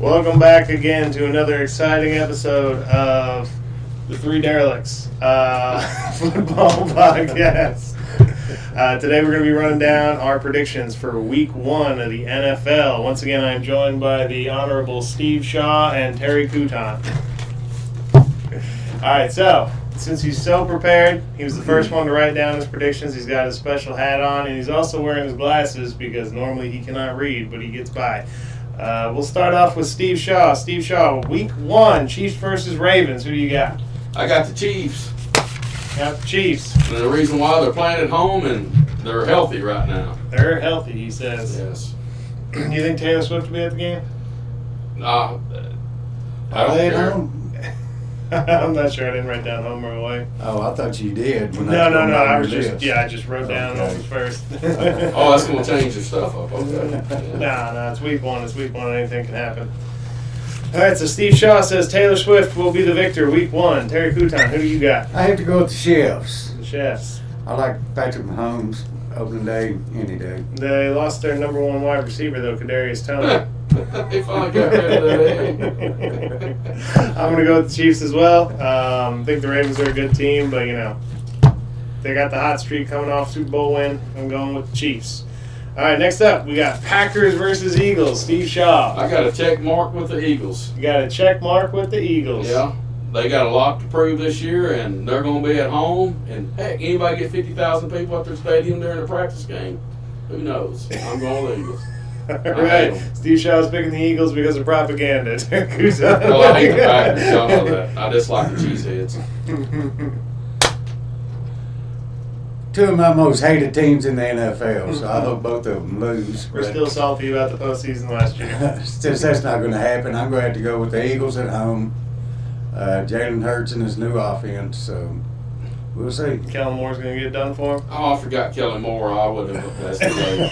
Welcome back again to another exciting episode of the Three Derelicts Football Podcast. Today we're going to be running down our predictions for Week 1 of the NFL. Once again, I am joined by the Honorable Steve Shaw and Terry Couton. Alright, so, since he's so prepared, he was the first one to write down his predictions. He's got his special hat on, and he's also wearing his glasses because normally he cannot read, but he gets by. We'll start off with Steve Shaw. Steve Shaw, Week 1, Chiefs versus Ravens. Who do you got? I got the Chiefs. Got the Chiefs. And the reason why they're playing at home and they're healthy right now. They're healthy, he says. Yes. You think Taylor Swift will be at the game? I Are they don't at care. home? I'm not sure. I didn't wrte down home or away. Oh, I thought you did. When No. I I just wrote down Okay. home first. Oh, that's going to change your stuff up. Okay. Yeah. No, it's Week 1. It's Week 1. Anything can happen. All right, so Steve Shaw says Taylor Swift will be the victor Week 1. Terry Couton, who do you got? I have to go with the Chefs. The Chefs. I like Patrick Mahomes opening day any day. They lost their number 1 wide receiver, though, Kadarius Toney. They finally got rid of that. I'm going to go with the Chiefs as well. I think the Ravens are a good team, but, they got the hot streak coming off Super Bowl win. I'm going with the Chiefs. All right, next up, we got Packers versus Eagles. Steve Shaw. I got a check mark with the Eagles. You got a check mark with the Eagles. Yeah. They got a lot to prove this year, and they're going to be at home. And, heck, anybody get 50,000 people at their stadium during a practice game? Who knows? I'm going with the Eagles. All right, Steve Shaw's picking the Eagles because of propaganda. Well, I hate the Packers. Y'all know that. I dislike the cheeseheads. Two of my most hated teams in the NFL, so I hope both of them lose. We're but still salty about the postseason last year. since that's not going to happen, I'm going to have to go with the Eagles at home. Jalen Hurts and his new offense, so we'll see. Kellen Moore's going to get done for him. Oh, I forgot Kelly Moore. I would have. That's too late.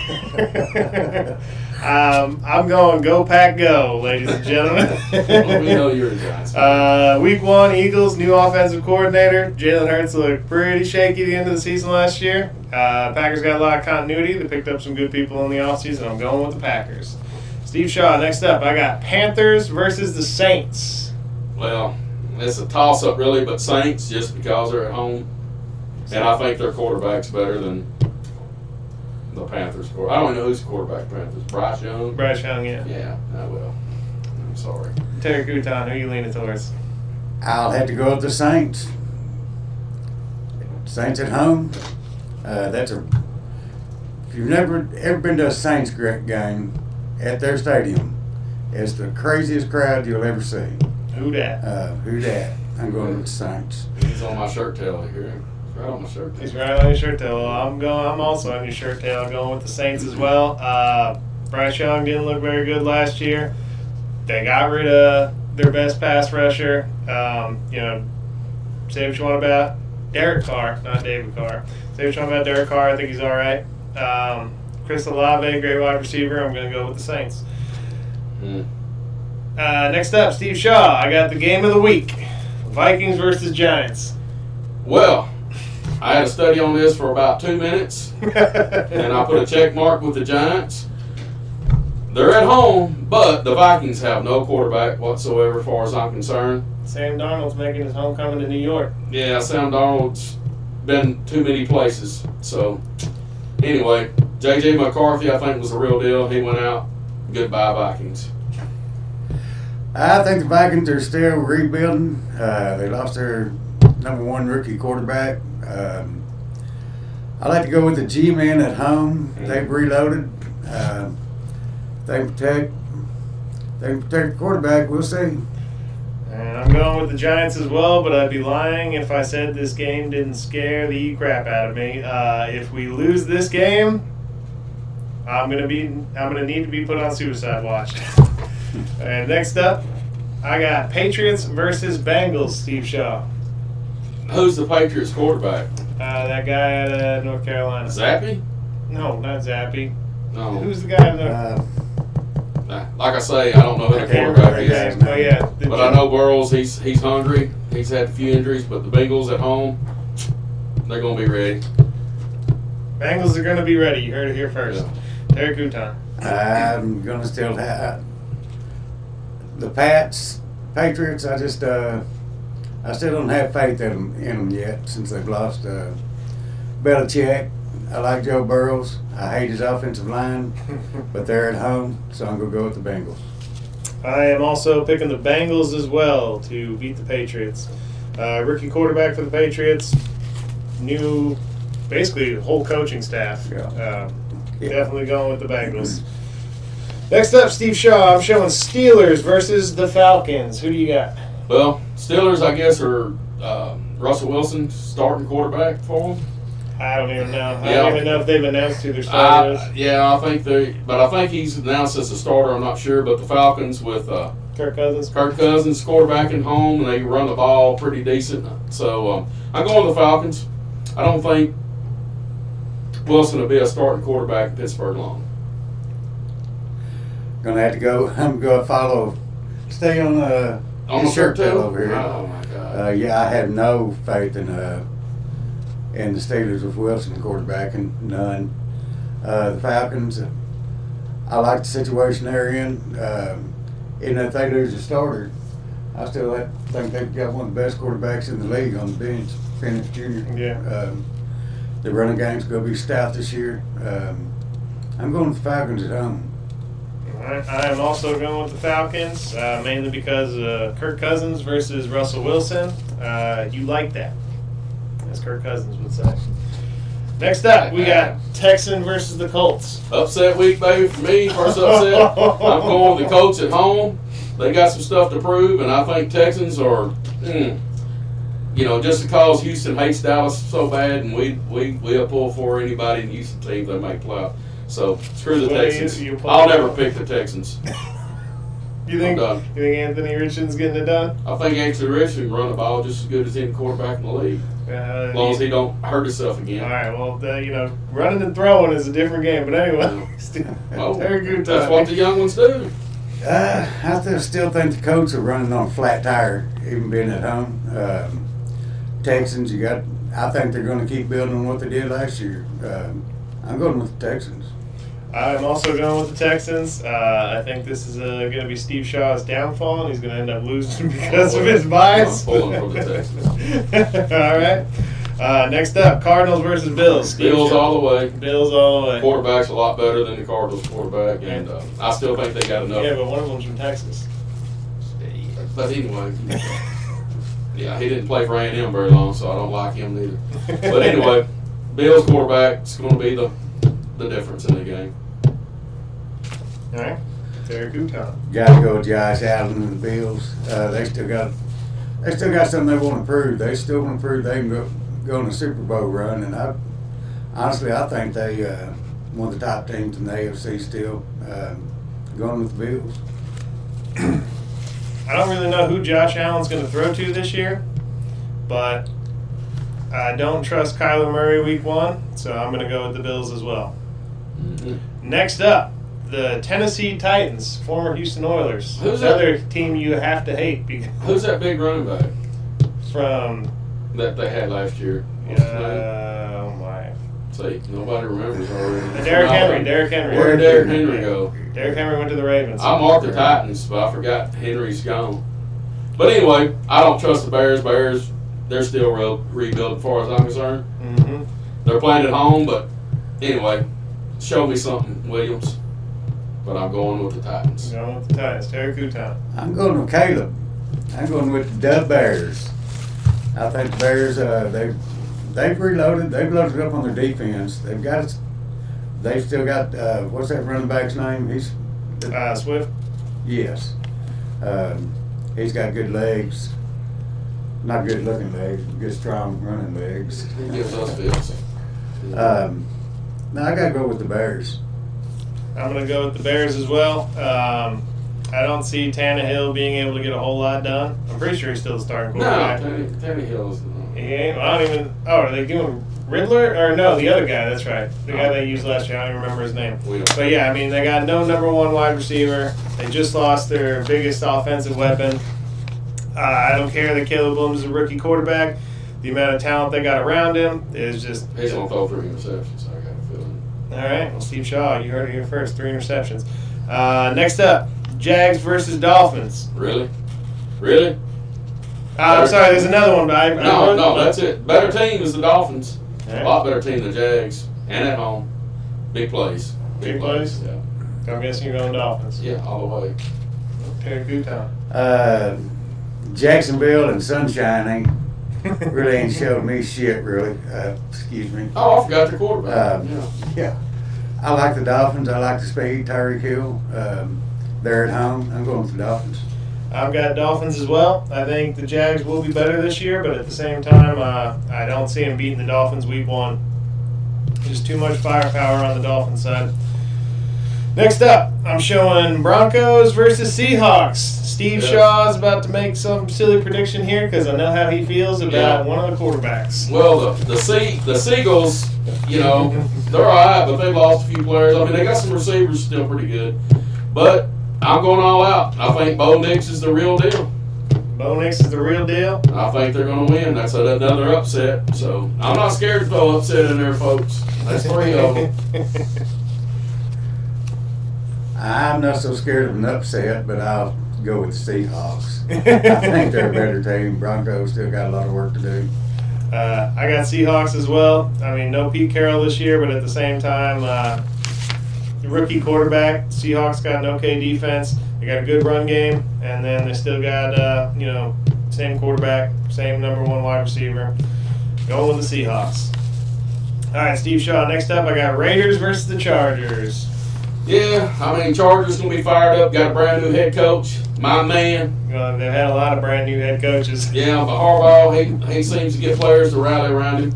I'm going Go Pack Go, ladies and gentlemen. Well, we know you're a Giants fan. Week 1, Eagles, new offensive coordinator. Jalen Hurts looked pretty shaky at the end of the season last year. Packers got a lot of continuity. They picked up some good people in the offseason. I'm going with the Packers. Steve Shaw, next up, I got Panthers versus the Saints. Well, it's a toss-up, really, but Saints, just because they're at home. And I think their quarterback's better than the Panthers. I don't know who's the quarterback, Panthers. Bryce Young? Bryce Young, yeah. Yeah, I will. I'm sorry. Terry Couton, who you leaning towards? I'll have to go with the Saints. Saints at home. If you've never ever been to a Saints game at their stadium, it's the craziest crowd you'll ever see. Who dat? Who dat? I'm going with the Saints. He's on my shirt tail here. He's right on my shirt tail. He's right on your shirt tail. Well, I'm also on your shirt tail, going with the Saints as well. Bryce Young didn't look very good last year. They got rid of their best pass rusher. Say what you want about Derek Carr, not David Carr. Say what you want about Derek Carr. I think he's all right. Chris Olave, great wide receiver. I'm going to go with the Saints. Next up, Steve Shaw. I got the game of the week. Vikings versus Giants. Well, I had a study on this for about 2 minutes, and I put a check mark with the Giants. They're at home, but the Vikings have no quarterback whatsoever as far as I'm concerned. Sam Darnold's making his homecoming to New York. Yeah, Sam Darnold's been too many places. So, anyway, J.J. McCarthy, I think, was the real deal. He went out. Goodbye, Vikings. I think the Vikings are still rebuilding. They lost their number 1 rookie quarterback. I like to go with the G-men at home. They've reloaded. They protect the quarterback. We'll see. And I'm going with the Giants as well, but I'd be lying if I said this game didn't scare the crap out of me. If we lose this game, I'm gonna need to be put on suicide watch. And next up, I got Patriots versus Bengals. Steve Shaw. Who's the Patriots quarterback? That guy out of North Carolina. Zappy? No, not Zappy. No. Who's the guy in North? Like I say, I don't know who the quarterback is. Oh yeah. But I know Burrows, he's hungry. He's had a few injuries, but the Bengals at home, they're going to be ready. Bengals are going to be ready. You heard it here first. Yeah. Terry Couton. I'm going to still have the Patriots, I still don't have faith in them yet since they've lost Belichick. I like Joe Burrows. I hate his offensive line, but they're at home, so I'm going to go with the Bengals. I am also picking the Bengals as well to beat the Patriots. Rookie quarterback for the Patriots. New, basically, whole coaching staff. Yeah. Definitely going with the Bengals. Next up, Steve Shaw. I'm showing Steelers versus the Falcons. Who do you got? Well, Steelers, I guess, are Russell Wilson starting quarterback for them. I don't even know. I Yeah. don't even know if they've announced who their starter is. Yeah, I think he's announced as a starter. I'm not sure, but the Falcons with Kirk Cousins. Kirk Cousins quarterbacking home, and they run the ball pretty decent. So I'm going with the Falcons. I don't think Wilson will be a starting quarterback in Pittsburgh long. Gonna have to go. I'm gonna follow. Stay on On his the shirt tail tail? over here. Oh my God! Yeah, I have no faith in the Steelers with Wilson quarterbacking. None. The Falcons. I like the situation they're in. Even if they lose a starter, I still think they've got one of the best quarterbacks in the league on the bench, Penix Jr. Yeah. The running game's gonna be stout this year. I'm going with the Falcons at home. I am also going with the Falcons, mainly because Kirk Cousins versus Russell Wilson. You like that, as Kirk Cousins would say. Next up, we got Texan versus the Colts. Upset week, baby, for me. First upset. I'm going with the Colts at home. They got some stuff to prove, and I think Texans are, just because Houston hates Dallas so bad, and we'll pull for anybody in the Houston team that make playoff. So screw the So Texans. you pull I'll for never them? pick the Texans. You think I'm done. Anthony Richardson's getting it done? I think Anthony Richardson can run the ball just as good as any quarterback in the league, as long as he don't hurt himself again. All right. Well, running and throwing is a different game. But anyway, Well, very good. that's what the young ones do. I still think the Colts are running on a flat tire, even being at home. Texans, I think they're going to keep building on what they did last year. I'm going with the Texans. I'm also going with the Texans. I think this is going to be Steve Shaw's downfall, and he's going to end up losing because of his bias. I'm pulling for the Texans. All right. Next up, Cardinals versus Bills. Steve Bills Shaw. all the way. Bills all the way. Quarterback's a lot better than the Cardinals quarterback, and I still think they got enough. Yeah, but one of them's from Texas. But anyway, yeah, he didn't play for A&M very long, so I don't like him neither. But anyway, Bills quarterback's going to be the difference in the game. All right. Terry Guton. Got to go with Josh Allen and the Bills. They still got something they want to prove. They still want to prove they can go on a Super Bowl run, and honestly I think they one of the top teams in the AFC still. Going with the Bills. I don't really know who Josh Allen's going to throw to this year, but I don't trust Kyler Murray week 1, so I'm going to go with the Bills as well. Mm-hmm. Next up, the Tennessee Titans, former Houston Oilers. Who's that? Another team you have to hate because Who's that big running back from that they had last year? What's his name? oh my. See, nobody remembers already. Derrick Henry. Where did Derrick Henry go? Derrick Henry went to the Ravens. I marked the Titans, but I forgot Henry's gone. But anyway, I don't trust the Bears. Bears, they're still rebuilding as far as I'm concerned. Mm-hmm. They're playing at home, but anyway, show me something, Williams. But I'm going with the Titans. Going with the Titans. Terry Guton. I'm going with Caleb. I'm going with the Bears. I think the Bears, they've reloaded. They've loaded up on their defense. They've still got, what's that running back's name? He's Swift. Yes. He's got good legs. Not good looking legs, but good strong running legs. He gives us fits. No, I got to go with the Bears. I'm going to go with the Bears as well. I don't see Tannehill being able to get a whole lot done. I'm pretty sure he's still the starting No, quarterback. Tannehill's. He ain't. I don't even. Oh, are they doing Riddler? Or no, the other guy. That's right. The guy they used last year. I don't even remember his name. But yeah, I mean, they got no number 1 wide receiver. They just lost their biggest offensive weapon. I don't care that Caleb Williams is a rookie quarterback. The amount of talent they got around him is just. He's going to throw 3 interceptions, I got a feeling. All right. Well, Steve Shaw, you heard it here first. 3 interceptions. Next up, Jags versus Dolphins. Really? Really? I'm sorry, there's another one. But No, that's it. Better team is the Dolphins. Right. A lot better team than the Jags. And at home. Big plays. Big plays? Yeah. I'm guessing you're going Dolphins. Yeah, all the way. Okay, good time. Jacksonville and Sunshine ain't showed me shit, really. Excuse me. Oh, I forgot the quarterback. Yeah. I like the Dolphins. I like the speed, Tyreek Hill. They're at home. I'm going with the Dolphins. I've got Dolphins as well. I think the Jags will be better this year, but at the same time, I don't see them beating the Dolphins week 1. Just too much firepower on the Dolphins side. Next up, I'm showing Broncos versus Seahawks. Steve Shaw's about to make some silly prediction here because I know how he feels about one of the quarterbacks. Well, the Seagulls, they're all right, but they lost a few players. I mean, they got some receivers still pretty good. But I'm going all out. I think Bo Nix is the real deal. Bo Nix is the real deal. I think they're going to win. That's another upset. So I'm not scared to throw upset in there, folks. That's 3 of them. I'm not so scared of an upset, but I'll go with the Seahawks. I think they're a better team. Broncos still got a lot of work to do. I got Seahawks as well. I mean, no Pete Carroll this year, but at the same time, the rookie quarterback, Seahawks got an okay defense. They got a good run game, and then they still got, same quarterback, same number 1 wide receiver. Going with the Seahawks. All right, Steve Shaw. Next up, I got Raiders versus the Chargers. Yeah, I mean, Chargers going to be fired up. Got a brand new head coach. My man. They've had a lot of brand new head coaches. Yeah, but Harbaugh, he seems to get players to rally around him.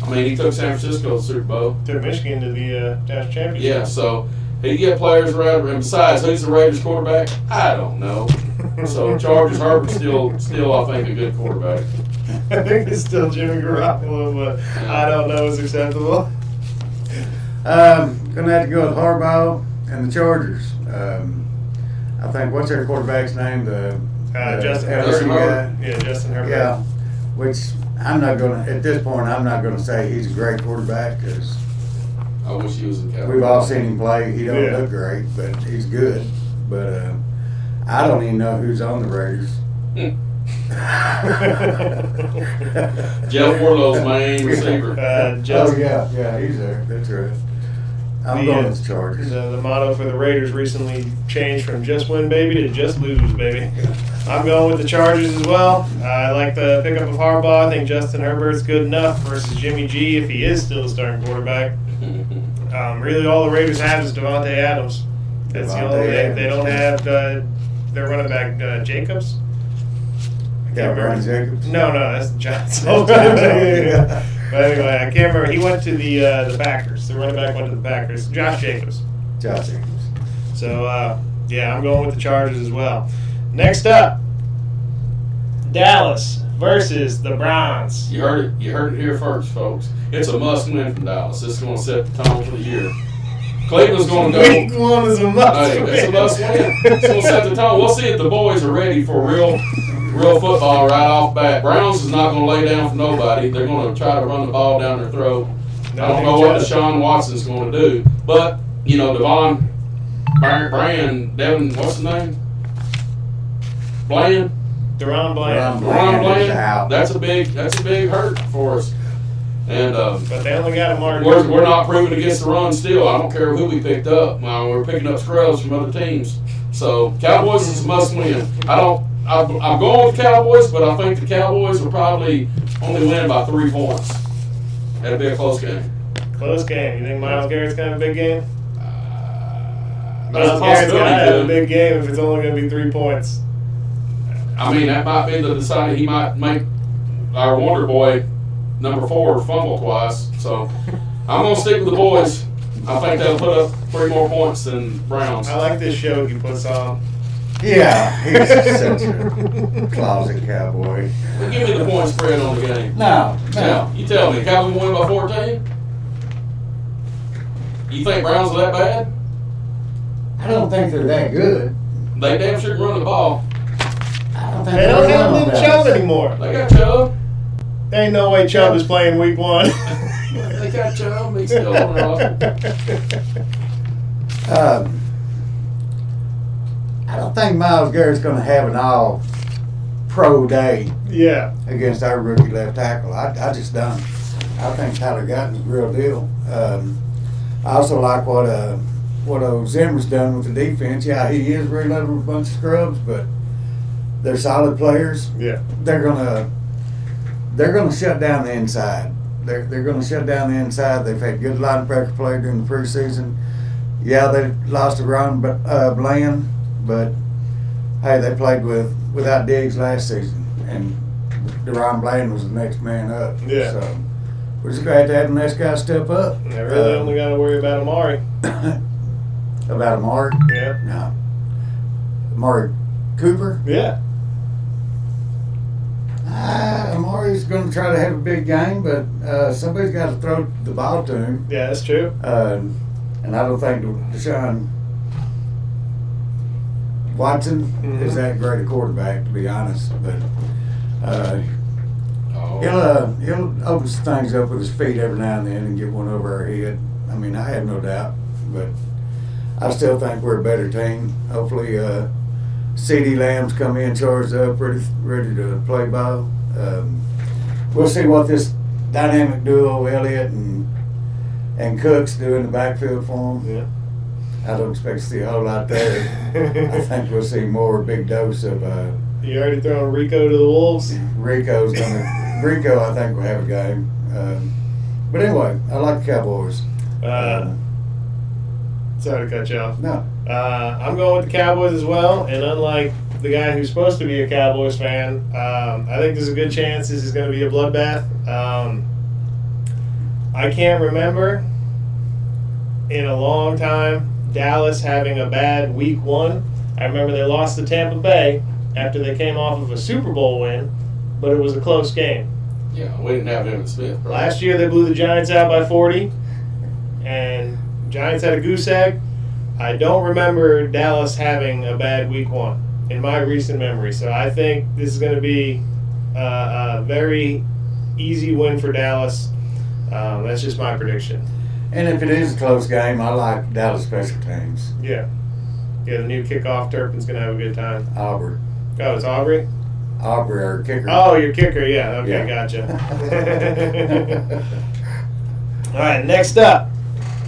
I mean, he took San Francisco to the Super Bowl. Took Michigan to the national championship. Yeah, so he get players around him. Besides, who's the Raiders quarterback? I don't know. So Chargers Herbert's still I think a good quarterback. I think it's still Jimmy Garoppolo, but I don't know is acceptable. Gonna have to go with Harbaugh and the Chargers. I think what's their quarterback's name? The Justin LSU Herbert. guy? Yeah, Justin Herbert. Yeah, which I'm not gonna at this point. I'm not gonna say he's a great quarterback because I wish he was in California. we've all seen him play. He don't Yeah. look great, but he's good. But I don't even know who's on the Raiders. Jeff Warlow's main receiver. Yeah, he's there. That's right. I'm going with the Chargers. The motto for the Raiders recently changed from just win, baby, to just lose, baby. I'm going with the Chargers as well. I like the pickup of Harbaugh. I think Justin Herbert's good enough versus Jimmy G if he is still a starting quarterback. Really, all the Raiders have is Devontae Adams. That's the only thing. They don't have their running back, Jacobs. Yeah, Brian Jacobs. No, that's the Giants. Yeah. But anyway, I can't remember. He went to the Packers. The running back went to the Packers. Josh Jacobs. Josh Jacobs. So, I'm going with the Chargers as well. Next up, Dallas versus the Browns. You heard it here first, folks. It's a must-win from Dallas. This is going to set the tone for the year. Cleveland's going to go. Week 1 is a must Hey, win. it's a must-win. It's going to set the tone. We'll see if the boys are ready for real football right off the bat. Browns is not going to lay down for nobody. They're going to try to run the ball down their throat. I don't know what Deshaun Watson's going to do, but Devon Devin, what's his name? Bland. Deron Bland. Ron Bland is Bland. out. That's a big hurt for us. And But they only got a margin. we're not proving against the run still. I don't care who we picked up. We're picking up scrubs from other teams. So Cowboys is a must win. I'm going with the Cowboys, but I think the Cowboys will probably only win by 3 points. That'll be a close game. Close game. You think Myles Garrett's going to have a big game? There's a Myles Garrett's going to have a possibility. big game if it's only going to be 3 points. I mean, that might be the deciding. He might make our Wonder Boy number 4 fumble twice. So I'm going to stick with the boys. I think they'll put up 3 more points than Browns. I like this show he puts on. Yeah, he's such a closet cowboy. Well, give me the point spread on the game. No. Now, you tell me, Cowboys win by 14? You think Browns are that bad? I don't think they're that good. They damn sure can run the ball. I don't think They don't have run Nick on Chubb that. anymore. They got Chubb. There ain't no way Chubb is playing week 1. They got Chubb. He's still on the roster. I don't think Myles Garrett's going to have an all-pro day Yeah. against our rookie left tackle. I just don't. I think Tyler Guyton's the real deal. I also like what Zimmer's done with the defense. Yeah, he is reloading with a bunch of scrubs, but they're solid players. Yeah. They're gonna shut down the inside. They're gonna shut down the inside. They've had good linebacker play during the preseason. Yeah, they lost to Ron Bland, but hey, they played without Diggs last season, and Deron Bland was the next man up. Yeah. So we're just glad to have the next guy step up. They really only got to worry about Amari. About Amari? Yeah. No. Amari Cooper? Yeah. Amari's going to try to have a big game, but somebody's got to throw the ball to him. Yeah, that's true. And I don't think Deshaun Watson is that great a quarterback, to be honest. But he'll open some things up with his feet every now and then and get one over our head. I mean, I have no doubt. But I still think we're a better team. Hopefully, CeeDee Lamb's come in charged up, ready to play ball. We'll see what this dynamic duo, Elliott and Cooks, do in the backfield for them. Yeah. I don't expect to see a whole lot there. I think we'll see more big dose of You already throwing Rico to the Wolves? Rico, I think, will have a game. But anyway, I like the Cowboys. Sorry to cut you off. No. I'm going with the Cowboys as well, and unlike the guy who's supposed to be a Cowboys fan, I think there's a good chance this is going to be a bloodbath. I can't remember in a long time Dallas having a bad week one. I remember they lost to Tampa Bay after they came off of a Super Bowl win, but it was a close game. Yeah, we didn't have Emmitt Smith. Right? Last year they blew the Giants out by 40, and Giants had a goose egg. I don't remember Dallas having a bad week one in my recent memory. So I think this is going to be a very easy win for Dallas. That's just my prediction. And if it is a close game, I like Dallas special teams. Yeah. Yeah, the new kickoff, Turpin's going to have a good time. Aubrey. Oh, it's Aubrey? Aubrey, our kicker. Oh, your kicker, yeah. Okay, Yeah. Gotcha. All right, next up.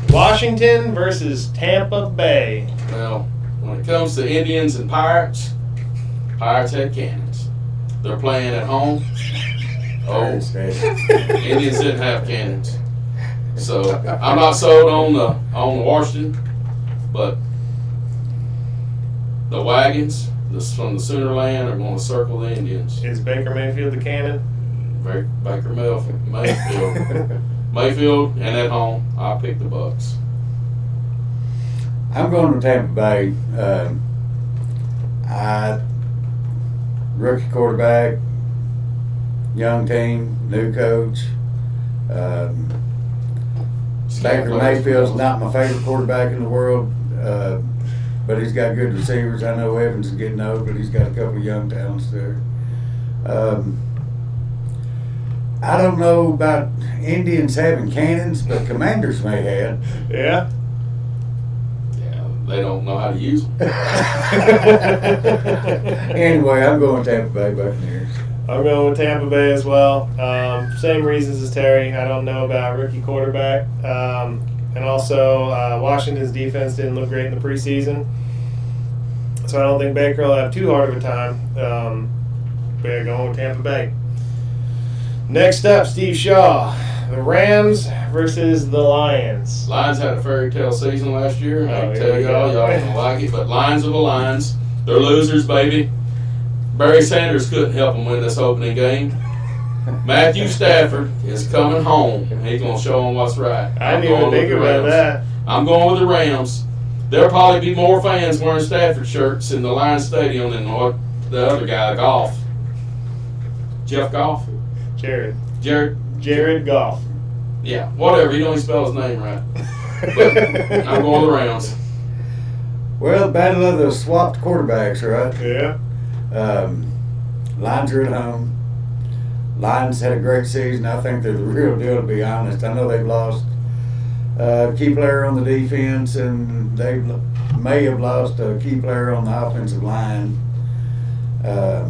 Washington versus Tampa Bay. Well, when it comes to Indians and Pirates had cannons. They're playing at home. Oh, Indians didn't have cannons. So I'm not sold on Washington, but the wagons from the Sooner Land are going to circle the Indians. Is Baker Mayfield the cannon? Baker Mayfield, and at home, I'll pick the Bucks. I'm going with Tampa Bay. Rookie quarterback, young team, new coach. Baker Mayfield's not my favorite quarterback in the world, but he's got good receivers. I know Evans is getting old, but he's got a couple of young talents there. I don't know about Indians having cannons, but Commanders may have. Yeah. Yeah, they don't know how to use them. Anyway, I'm going Tampa Bay Buccaneers. I'm going with Tampa Bay as well. Same reasons as Terry. I don't know about rookie quarterback. And also, Washington's defense didn't look great in the preseason. So I don't think Baker will have too hard of a time. But yeah, going with Tampa Bay. Next up, Steve Shaw. The Rams versus the Lions. Lions had a fairy tale season last year. I Oh, can here tell we y'all go. don't like it, but Lions are the Lions. They're losers, baby. Barry Sanders couldn't help them win this opening game. Matthew Stafford is coming home. He's going to show them what's right. I didn't even think about that. I'm going with the Rams. There'll probably be more fans wearing Stafford shirts in the Lions Stadium than what the other guy, Goff. Jeff Goff? Jared Goff. Yeah, whatever. He don't even spell his name right. But I'm going with the Rams. Well, battle of the swapped quarterbacks, right? Yeah. Lions are at home. Lions had a great season. I think they're the real deal, to be honest. I know they've lost key player on the defense, and they may have lost a key player on the offensive line. I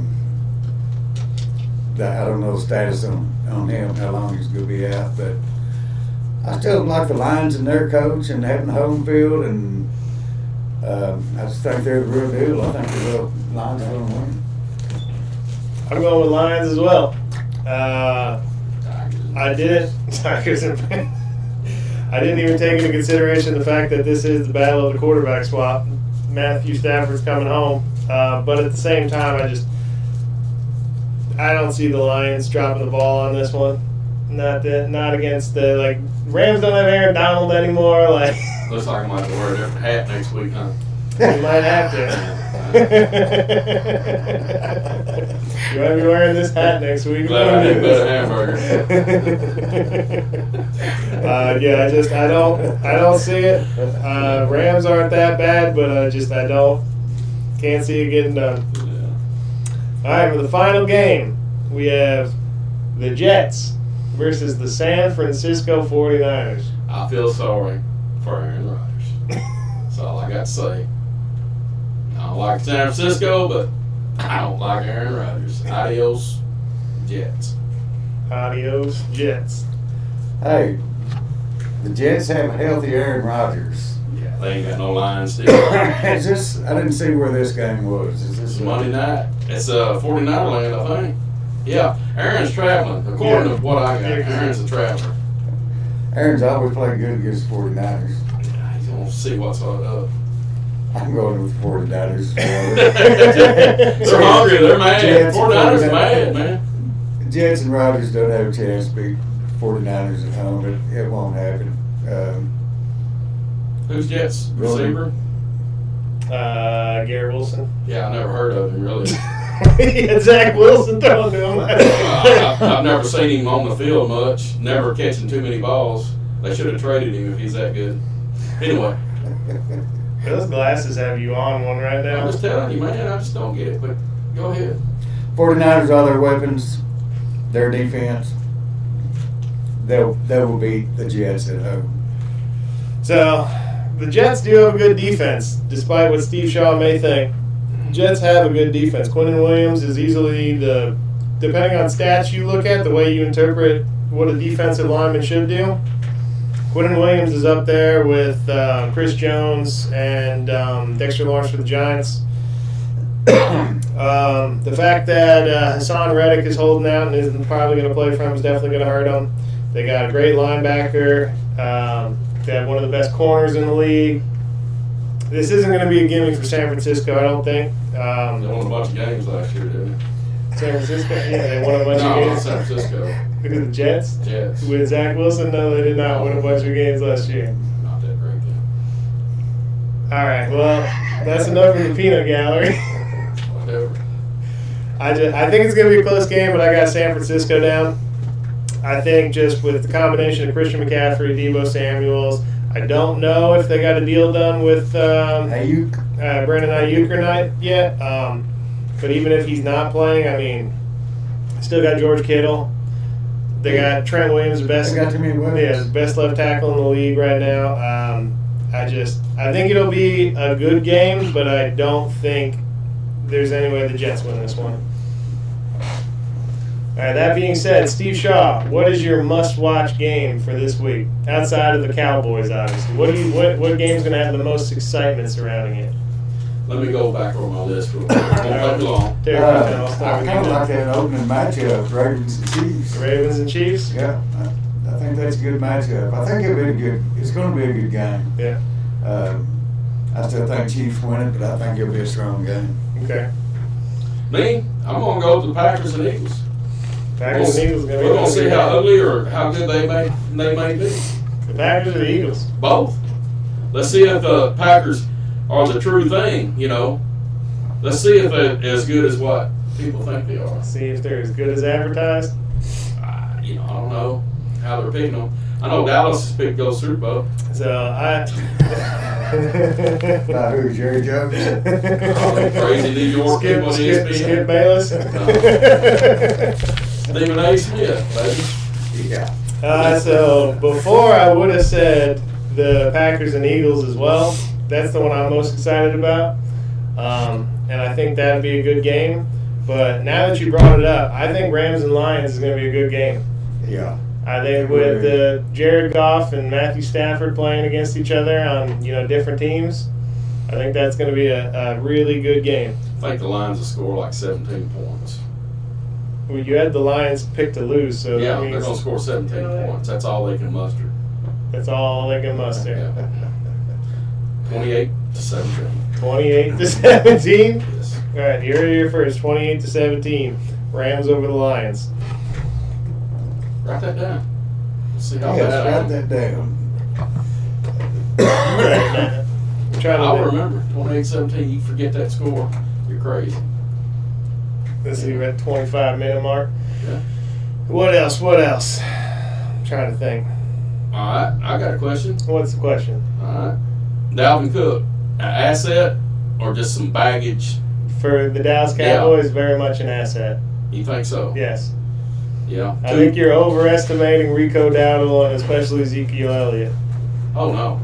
don't know the status on him, how long he's going to be out, but I still like the Lions and their coach and having the home field, and I just think they're the real deal. I think the Lions are going to win. I'm going with Lions as well. I didn't even take into consideration the fact that this is the battle of the quarterback swap. Matthew Stafford's coming home, but at the same time, I don't see the Lions dropping the ball on this one. Not against the Rams don't have Aaron Donald anymore. Looks like I might have to wear a different hat next week, huh? You might have to. You might be wearing this hat next week. Glad I didn't bet a hamburger. I don't see it. Rams aren't that bad, but I can't see it getting done. Yeah. All right, for the final game, we have the Jets versus the San Francisco 49ers. I feel sorry for Aaron Rodgers. That's all I got to say. I don't like San Francisco, but I don't like Aaron Rodgers. Adios, Jets. Adios, Jets. Hey, the Jets have a healthy Aaron Rodgers. Yeah, they ain't got no lines still. I didn't see where this game was. Is this It's Monday night. It's 49er land, I think. Yeah, Aaron's traveling. According to what I got, Aaron's a traveler. Aaron's always played good against the 49ers. Yeah, he's going to see what's up. I'm going with the 49ers. They're hungry. They're mad. Jets, 49ers are mad, man. Jets and Rodgers don't have a chance to beat 49ers at home, but it won't happen. Who's Jets receiver? Garrett Wilson. Yeah, I never heard of him, really. He had Zach Wilson throwing to him. I've never seen him on the field much. Never catching too many balls. They should have traded him if he's that good. Anyway. Those glasses have you on one right now. I'm just telling you, man. I just don't get it. But go ahead. 49ers, all their weapons, their defense, they will beat the Jets at home. So, the Jets do have a good defense, despite what Steve Shaw may think. Jets have a good defense. Quinnen Williams is easily depending on stats you look at, the way you interpret what a defensive lineman should do. Quinnen Williams is up there with Chris Jones and Dexter Lawrence for the Giants. The fact that Hassan Reddick is holding out and isn't probably going to play for him is definitely going to hurt them. They got a great linebacker. They have one of the best corners in the league. This isn't going to be a gimme for San Francisco, I don't think. They won a bunch of games last year, didn't they? San Francisco? Yeah, they won a bunch of No, not games. San Francisco. Who, the Jets? Jets. With Zach Wilson? No, they did not win a bunch of games last year. Not that great, then. All right, well, that's enough from the peanut gallery. Whatever. I think it's going to be a close game, but I got San Francisco down. I think just with the combination of Christian McCaffrey, Deebo Samuels, I don't know if they got a deal done with Ayuk. Brandon Ayuk or not yet. But even if he's not playing, I mean, still got George Kittle. They got Trent Williams, They got too many weapons. best left tackle in the league right now. I think it'll be a good game, but I don't think there's any way the Jets win this one. All right, that being said, Steve Shaw, what is your must-watch game for this week? Outside of the Cowboys, obviously. What game's going to have the most excitement surrounding it? Let me go back on my list real quick. It won't take long. Terry, I'll I start with kind of you. like that opening matchup, Ravens and Chiefs. Ravens and Chiefs? Yeah, I think that's a good matchup. I think it's going to be a good game. Yeah. I still think Chiefs win it, but I think it'll be a strong game. Okay. Me, I'm going to go with the Packers and Eagles. Packers and Eagles. We're going to see how ugly or how good they may be. The Packers or the Eagles? Both. Let's see if the Packers are the true thing, you know. Let's see if they're as good as what people think they are. See if they're as good as advertised. I don't know how they're picking them. I know Dallas is picked to go Super Bowl. So Who, Jerry Jones? Crazy New York people on Skip ESPN. Bayless. Stephen A. Smith, baby. Yeah. So before I would have said the Packers and Eagles as well. That's the one I'm most excited about. And I think that'd be a good game. But now that you brought it up, I think Rams and Lions is going to be a good game. Yeah. I think with Jared Goff and Matthew Stafford playing against each other on different teams, I think that's going to be a really good game. I think the Lions will score like 17 points. Well, you had the Lions picked to lose, so Yeah, that they're means going to score 17 points. That's all they can muster. that's all they can muster. Yeah. 28-17. 28-17. Yes. All right, you're here first. 28-17. Rams over the Lions. Write that down. Let's see how Yes, bad I write am. that down. I'm trying to I'll think. remember. 28-17. You forget that score. You're crazy. Let's see, we're at 25-minute mark. Yeah. What else? I'm trying to think. All right. I got a question. What's the question? All right. Dalvin Cook, an asset or just some baggage? For the Dallas Yeah. Cowboys, very much an asset. You think so? Yes. Yeah. I think you're overestimating Rico Dowdle and especially Ezekiel Elliott. Oh, no.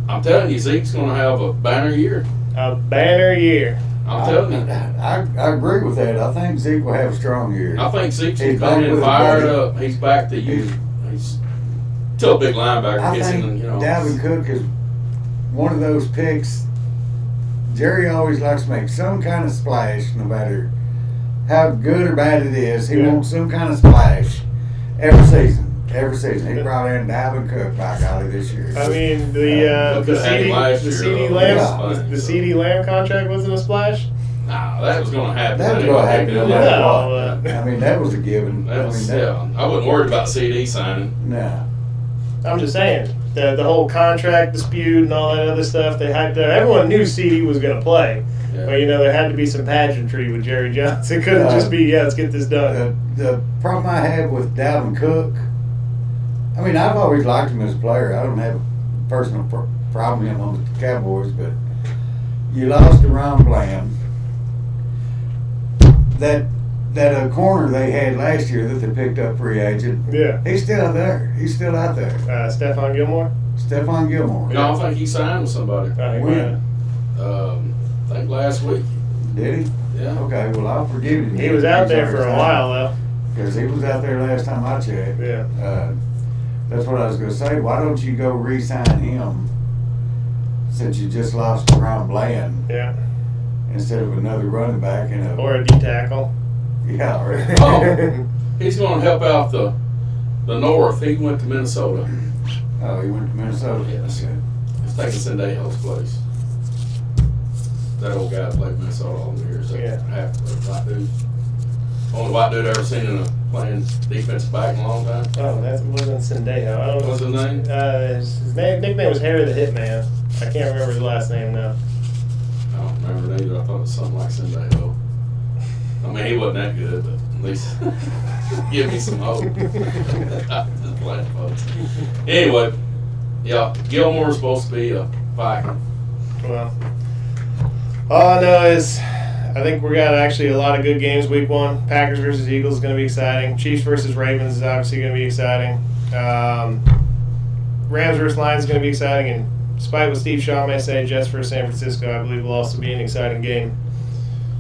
I'm telling you, Zeke's going to have a banner year. A banner year. I'm telling you. I agree with that. I think Zeke will have a strong year. I think Zeke's He's coming back in with fired his up. He's back to you. He's still a big linebacker. I Gets think in, Dalvin Cook is one of those picks. Jerry always likes to make some kind of splash, no matter how good or bad it is. He Yeah. wants some kind of splash every season. Every season. He brought in Dalvin Cook, by golly, this year. I mean, Look the at Hank CD, last the year, CD though. Lamb, Yeah. the CD Lamb contract wasn't a splash. Nah, that was going to happen. That was Ain't going to happen no matter No, what. I mean, that was a given. That was, I mean, yeah. I wasn't worried about CD signing. No. I'm just saying the whole contract dispute and all that other stuff. They had to, everyone knew CD was going to play, Yeah. but there had to be some pageantry with Jerry Jones. It couldn't just be let's get this done. The problem I have with Dalvin Cook, I mean, I've always liked him as a player. I don't have a personal problem with him on the Cowboys, but you lost to Ron Bland. That corner they had last year that they picked up free agent, Yeah, he's still out there. He's still out there. Stephon Gilmore. Stephon Gilmore. No, I think he signed with somebody. I think When? I think last week. Did he? Yeah. Okay, well, I'll forgive him. he was out there for a while though. Because he was out there last time I checked. Yeah. That's what I was going to say. Why don't you go re-sign him since you just lost to Ron Bland Yeah. instead of another running back and a Or a D tackle. yeah. Right. Oh, he's going to help out the North. He went to Minnesota. Oh, he went to Minnesota. Yes. Okay. He's taking Sendejo's place. That old guy played Minnesota all the years. That Yeah. half the white dude. Only white dude I ever seen in a playing defensive back in a long time. Oh, that wasn't Sendejo. I don't know. What's his name? His nickname was Harry the Hitman. I can't remember his last name now. I don't remember it either. I thought it was something like Sendejo. I mean, he wasn't that good, but at least give me some hope. Just playing, folks. Anyway, yeah, Gilmore's supposed to be a Viking. Well, all I know is I think we got actually a lot of good games week one. Packers versus Eagles is going to be exciting. Chiefs versus Ravens is obviously going to be exciting. Rams versus Lions is going to be exciting. And despite what Steve Shaw may say, Jets versus San Francisco, I believe will also be an exciting game.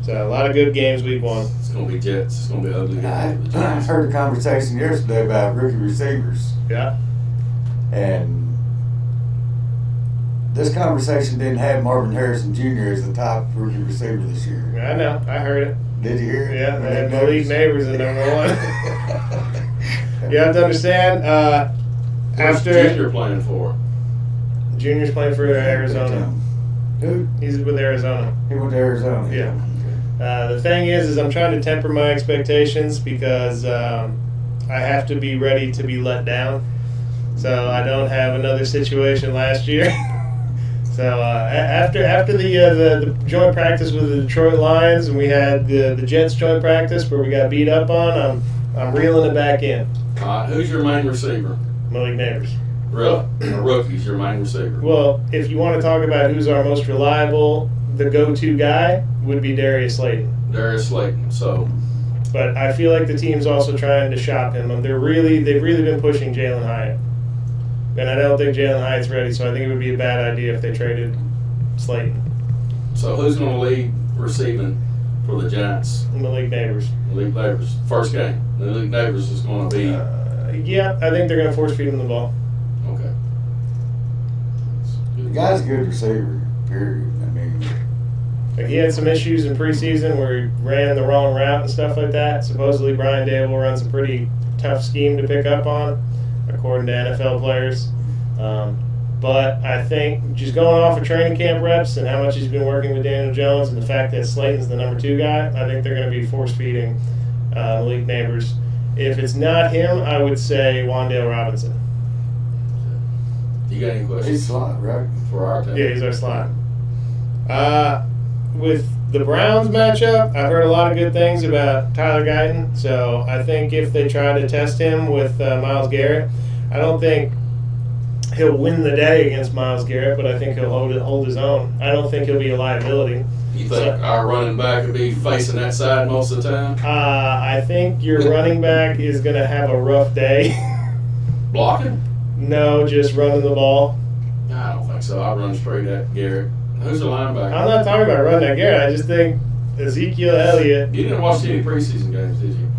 So a lot of good games week one. It's going to be Jets. It's going to be ugly. I heard a conversation yesterday about rookie receivers, Yeah. and this conversation didn't have Marvin Harrison Jr. as the top rookie receiver this year. I know. I heard it. Did you hear it? Yeah, and Malik Neighbors is number one. You have to understand, What's after Junior playing for? Junior's playing for Arizona. Who? He's with Arizona. He went to Arizona. Yeah. The thing is I'm trying to temper my expectations because I have to be ready to be let down. So I don't have another situation last year. So after the joint practice with the Detroit Lions and we had the Jets joint practice where we got beat up on, I'm reeling it back in. All right, who's your main receiver? Malik Neighbors. Really? The rookie's your main receiver. Well, if you want to talk about who's our most reliable, the go-to guy would be Darius Slayton. Darius Slayton. So, But I feel like the team's also trying to shop him. They've really been pushing Jalen Hyatt. And I don't think Jalen Hyatt's ready, so I think it would be a bad idea if they traded Slayton. So who's going to lead receiving for the Giants? Malik Neighbors. Malik Neighbors. First game. Malik Neighbors is going to be. Yeah, I think they're going to force feed him the ball. Okay. The guy's a good receiver, period. I mean, Like he had some issues in preseason where he ran the wrong route and stuff like that. Supposedly Brian Dable runs a pretty tough scheme to pick up on, according to NFL players. But I think just going off of training camp reps and how much he's been working with Daniel Jones and the fact that Slayton's the number 2 guy, I think they're going to be force feeding Malik Neighbors. If it's not him, I would say Wan'Dale Robinson. You got any questions? he's slot, right? For our team? Yeah, he's our slot. With the Browns matchup, I've heard a lot of good things about Tyler Guyton. So I think if they try to test him with Myles Garrett, I don't think he'll win the day against Myles Garrett, but I think he'll hold his own. I don't think he'll be a liability. You think our running back will be facing that side most of the time? I think your running back is going to have a rough day. Blocking? No, just running the ball. I don't think so. I run straight at Garrett. Who's the linebacker? I'm not talking about running at Garrett. I just think Ezekiel Elliott. You didn't watch any preseason games, did you?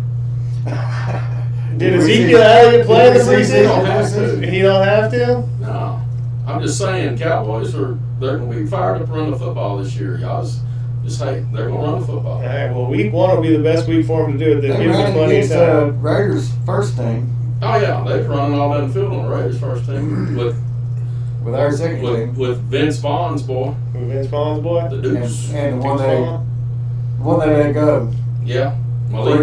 Did Ezekiel Elliott play in the He don't preseason? have to. He don't have to? No. I'm just saying, Cowboys they're going to be fired up to run the football this year. Y'all just hey, they're going to run the football. All right, well, week 1 will be the best week for him to do it. They'll They give him ran plenty of against time. Raiders first team Oh yeah, they've run all down the field on the Raiders first team with with our second team. with Vince Vaughn's boy, Vince Vaughn's boy. the And, Deuce. and the one Vince they Vaughn. let go. Yeah, Malik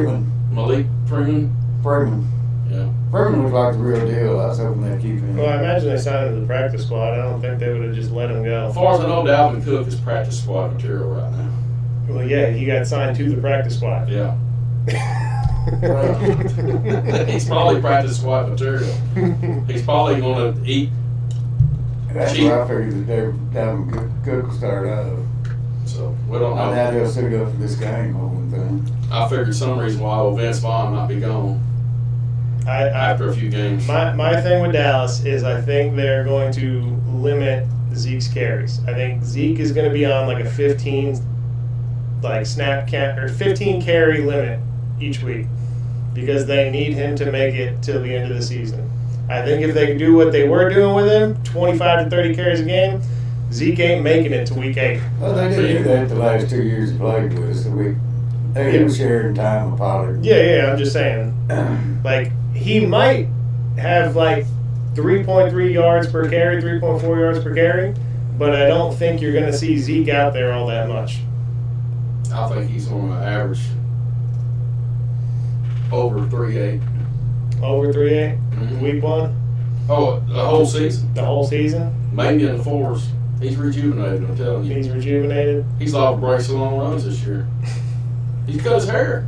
Freeman. Freeman. Yeah, Freeman was like the real deal. I was hoping they'd keep him. Well, I imagine they signed him to the practice squad. I don't think they would have just let him as go. far as I know, Dalvin Cook is practice squad material right now. Well, yeah, he got signed to the practice squad. Yeah, he's probably practice squad material. He's probably going to eat. That's Cheap. where I figured that Dalvin Cook will start out. So we don't I know. doubt he'll suit up for this game, whole thing. I figured some reason why Vince Vaughn might be gone after a few games. My thing with Dallas is I think they're going to limit Zeke's carries. I think Zeke is going to be on like a 15 or 15 carry limit each week because they need him to make it till the end of the season. I think if they do what they were doing with him, 25 to 30 carries a game, Zeke ain't making it to week 8. Well, they did do that the last 2 years he played with us. He was sharing time with Pollard. Yeah, I'm just saying. Like, he might have like 3.3 yards per carry, 3.4 yards per carry, but I don't think you're going to see Zeke out there all that much. I think he's on an average over 3.8. Over 3.8, Mhm. week 1, Oh, the whole season, the whole season. maybe in the 4s. He's rejuvenated. I'm telling you. He's rejuvenated. He's allowed to break some long runs this year. He's cut his hair.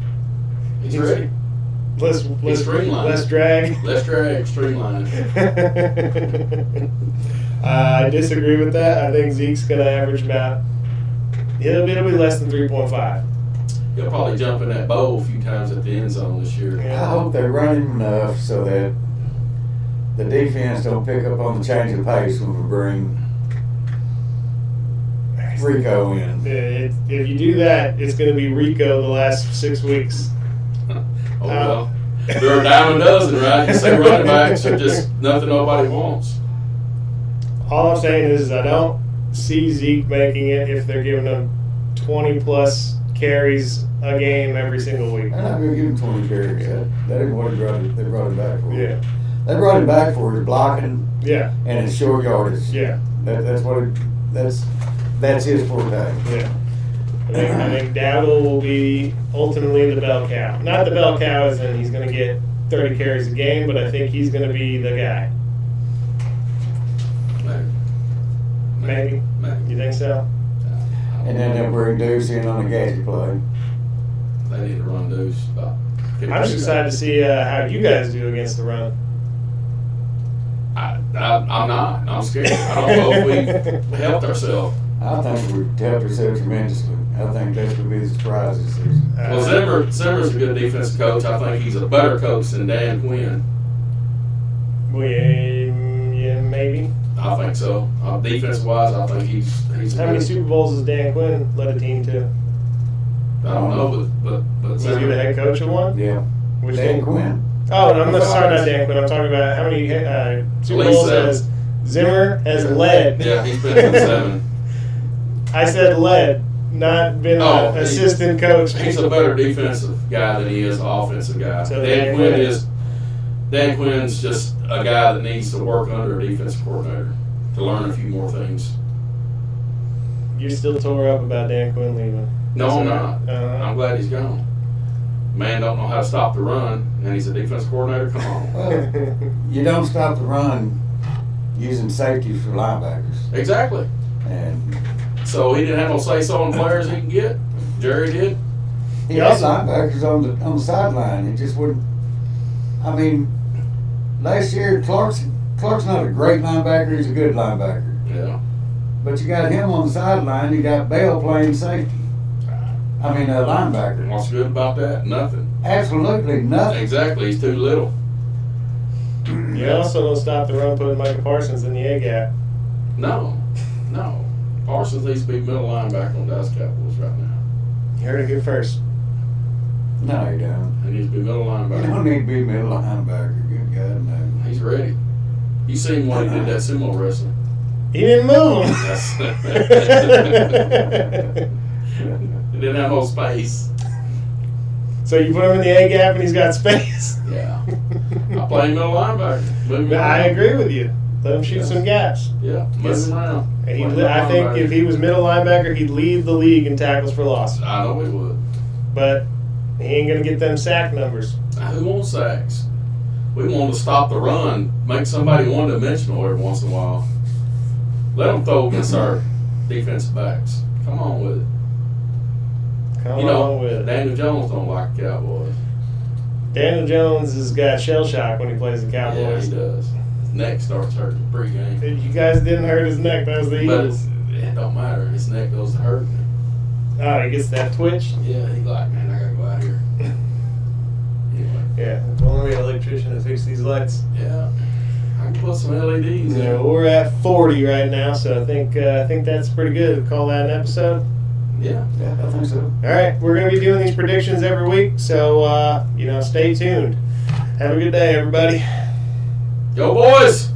He's ready. Less streamlined. drag. Let's drag streamline. I disagree with that. I think Zeke's going to average about, it'll be less than 3.5. He'll probably jump in that bowl a few times at the end zone this year. Yeah. I hope they run him enough so that the defense don't pick up on the change of pace when we bring Rico in. If you do that, it's going to be Rico the last 6 weeks. Oh well. They're a dime a dozen, right? You say running backs are just nothing nobody wants. All I'm saying is I don't see Zeke making it if they're giving him 20-plus carries a game every single week. They're not going to give him 20 carries. That ain't what they brought him back for. Yeah, They brought him back for his blocking yeah, and his short yardage. yeah, That's his forte. yeah. I think Dowdle will be ultimately the bell cow. Not the bell cow as in he's going to get 30 carries a game, but I think he's going to be the guy. Maybe. You think so? And then they'll bring Deuce in on the gadget play. They need to run Deuce about 50%. I'm just excited to see how you guys do against the run. I'm not. I'm scared. I don't know if we helped ourselves. I think we've helped ourselves tremendously. I think that's going to be the surprise this season. Well, Zimmer's a good defensive coach. I think he's a better coach than Dan Quinn. Yeah, maybe. I think so. Defense wise, I think he's. How many Super Bowls has Dan Quinn led a team to? I don't know, but Was he the head coach of one? Yeah. Which Dan game? Quinn. Oh, no, I'm not sorry, not Dan Quinn. I'm talking about how many Super Bowls has Zimmer has led. Yeah, he's been in 7. I said led, not been an assistant coach. He's a better defensive guy than he is an offensive guy. So Dan Quinn's just a guy that needs to work under a defensive coordinator to learn a few more things. You're still tore up about Dan Quinn leaving. No, I'm not. Uh-huh. I'm glad he's gone. Man don't know how to stop the run, and he's a defense coordinator. Come on. Well, you don't stop the run using safeties for linebackers. Exactly. And So he didn't have no say-so on players he can get. Jerry did. he had linebackers on the sideline. He just wouldn't. I mean, last year Clark's not a great linebacker. He's a good linebacker. Yeah. But you got him on the sideline. You got Bell playing safety. I mean, a linebacker. What's good about that? Nothing. Absolutely nothing. Exactly. He's too little. You also don't stop the run putting Micah Parsons in the A gap. No. Parsons needs to be middle linebacker on Dallas Cowboys right now. You heard it here first. No, you don't. He needs to be middle You linebacker. don't need to be middle linebacker. Good God, no. He's ready. You seen when he did that sumo wrestling? He didn't move him. He didn't have no space. So you put him in the A gap and he's got space. Yeah. I play him middle linebacker. Move him I around. agree with you. Let him shoot some gaps. Yeah, move him around. And Play middle I think linebacker. if he was middle linebacker, he'd lead the league in tackles for loss. I know he would. But he ain't going to get them sack numbers. Who wants sacks? We want to stop the run, make somebody one-dimensional every once in a while. Let them throw against our defensive backs. Come on with it. Come You know, on with it. Daniel Jones don't like the Cowboys. Daniel Jones has got shell shock when he plays the Yeah, Cowboys. he does. His neck starts hurting pregame. You guys didn't hurt his neck. That was the But Eagles. it don't matter. His neck goes to hurting. Oh, he gets that twitch. Yeah, he like, man, I gotta go out here. Anyway, Yeah, if only we had an electrician to fix these lights. yeah, I can put some LEDs in. You know, we're at 40 right now, so I think that's pretty good. Call that an episode. Yeah. Yeah, I think so. All right, we're going to be doing these predictions every week, so stay tuned. Have a good day, everybody. Go boys!